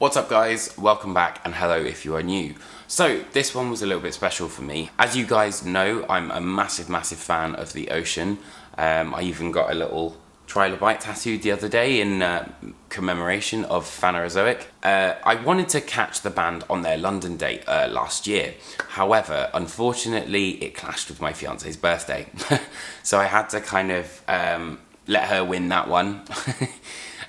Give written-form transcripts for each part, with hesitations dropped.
What's up guys, welcome back and hello if you are new. So this one was a little bit special for me. As you guys know, I'm a massive fan of the ocean. I even got a little trilobite tattooed the other day in commemoration of Phanerozoic. I wanted to catch the band on their London date last year. However, unfortunately it clashed with my fiance's birthday. So I had to kind of let her win that one.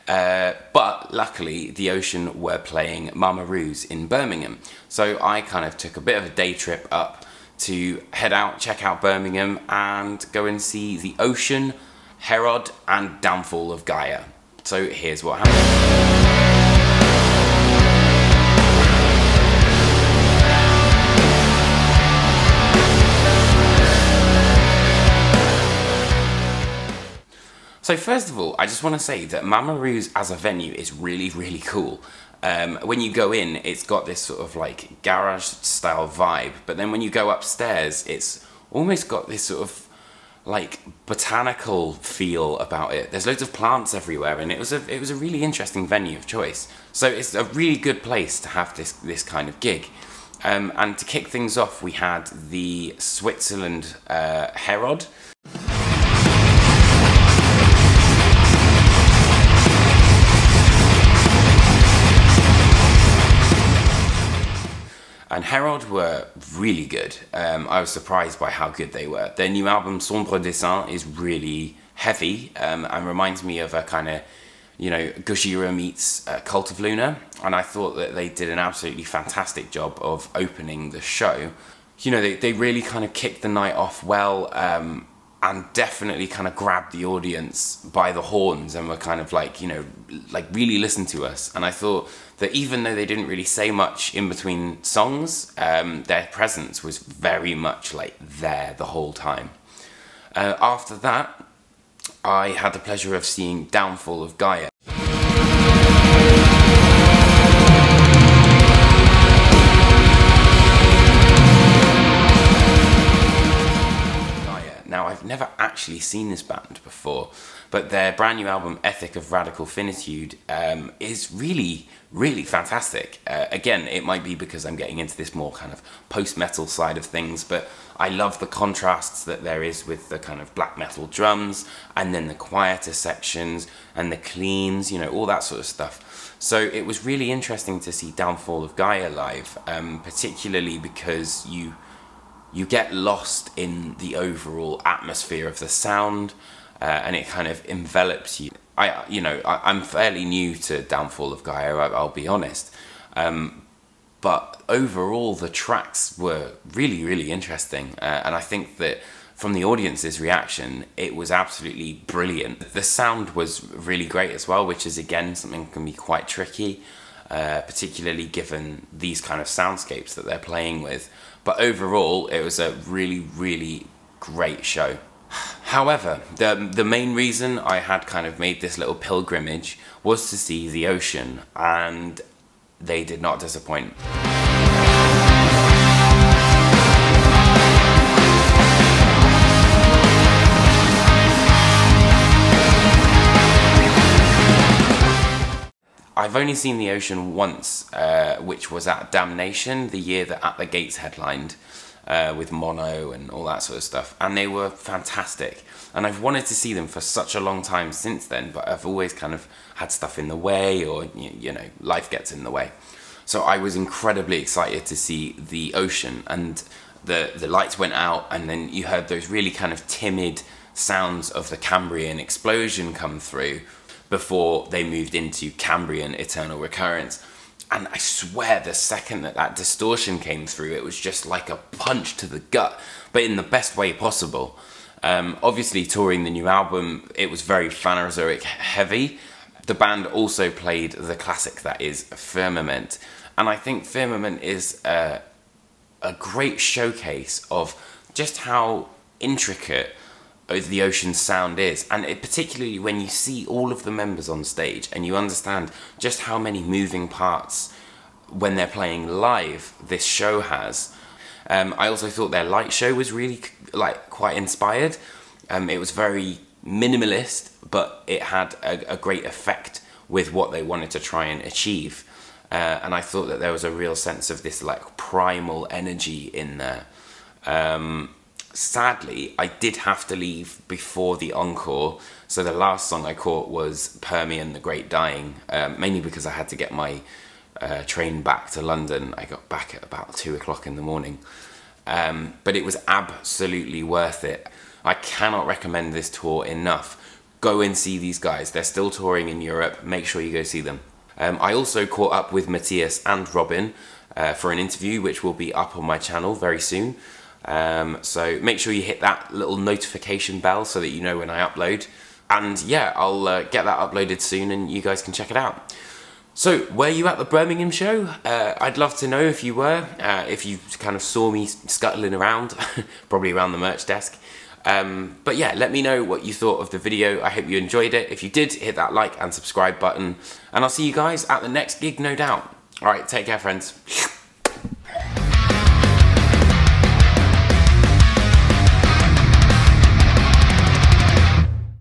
But luckily the ocean were playing Roux in Birmingham, so I kind of took a bit of a day trip up to head out, check out Birmingham and go and see the ocean, Herod and downfall of Gaia. So here's what happened. So first of all, I just want to say that Roux as a venue is really cool. When you go in, it's got this sort of like garage style vibe, but then when you go upstairs, it's almost got this sort of like botanical feel about it. There's loads of plants everywhere, and it was a really interesting venue of choice. So it's a really good place to have this kind of gig. And to kick things off, we had the Switzerland Herod. And Herod were really good. I was surprised by how good they were. Their new album, Sombre Dessin, is really heavy and reminds me of a kind of, you know, Gojira meets Cult of Luna. And I thought that they did an absolutely fantastic job of opening the show. You know, they really kind of kicked the night off well and definitely kind of grabbed the audience by the horns and were kind of like, you know, like really listened to us. And I thought that even though they didn't really say much in between songs, their presence was very much like there the whole time. After that, I had the pleasure of seeing Downfall of Gaia. Now, I've never actually seen this band before, but their brand new album, Ethic of Radical Finitude, is really fantastic. Again, it might be because I'm getting into this more kind of post-metal side of things, but I love the contrasts that there is with the kind of black metal drums, and then the quieter sections, and the cleans, you know, all that sort of stuff. So it was really interesting to see Downfall of Gaia live, particularly because you get lost in the overall atmosphere of the sound, and it kind of envelops you. I'm fairly new to Downfall of Gaia, I'll be honest, but overall the tracks were really interesting, and I think that from the audience's reaction, it was absolutely brilliant. The sound was really great as well, which is again something that can be quite tricky, particularly given these kind of soundscapes that they're playing with. But overall, it was a really great show. However, the main reason I had kind of made this little pilgrimage was to see the ocean, and they did not disappoint. I've only seen the ocean once, which was at Damnation, the year that At the Gates headlined, with Mono and all that sort of stuff, and they were fantastic. And I've wanted to see them for such a long time since then, but I've always kind of had stuff in the way, or, you know, life gets in the way. So I was incredibly excited to see the ocean, and the lights went out, and then you heard those really kind of timid sounds of the Cambrian explosion come through, before they moved into Cambrian Eternal Recurrence. And I swear the second that distortion came through, it was just like a punch to the gut, but in the best way possible. Obviously touring the new album, it was very Phanerozoic heavy. The band also played the classic that is Firmament, and I think Firmament is a great showcase of just how intricate the ocean's sound is, and particularly when you see all of the members on stage and you understand just how many moving parts when they're playing live this show has. I also thought their light show was really quite inspired. It was very minimalist, but it had a great effect with what they wanted to try and achieve. and I thought that there was a real sense of this like primal energy in there. Sadly, I did have to leave before the encore, so the last song I caught was Permian the Great Dying, mainly because I had to get my train back to London. I got back at about 2 o'clock in the morning, but it was absolutely worth it. I cannot recommend this tour enough. Go and see these guys. They're still touring in Europe. Make sure you go see them. I also caught up with Matthias and Robin for an interview, which will be up on my channel very soon. So make sure you hit that little notification bell so that you know when I upload. And yeah, I'll get that uploaded soon and you guys can check it out. So, were you at the Birmingham show? I'd love to know if you were, if you kind of saw me scuttling around, probably around the merch desk. But yeah, let me know what you thought of the video. I hope you enjoyed it. If you did, hit that like and subscribe button. And I'll see you guys at the next gig, no doubt. Alright, take care, friends.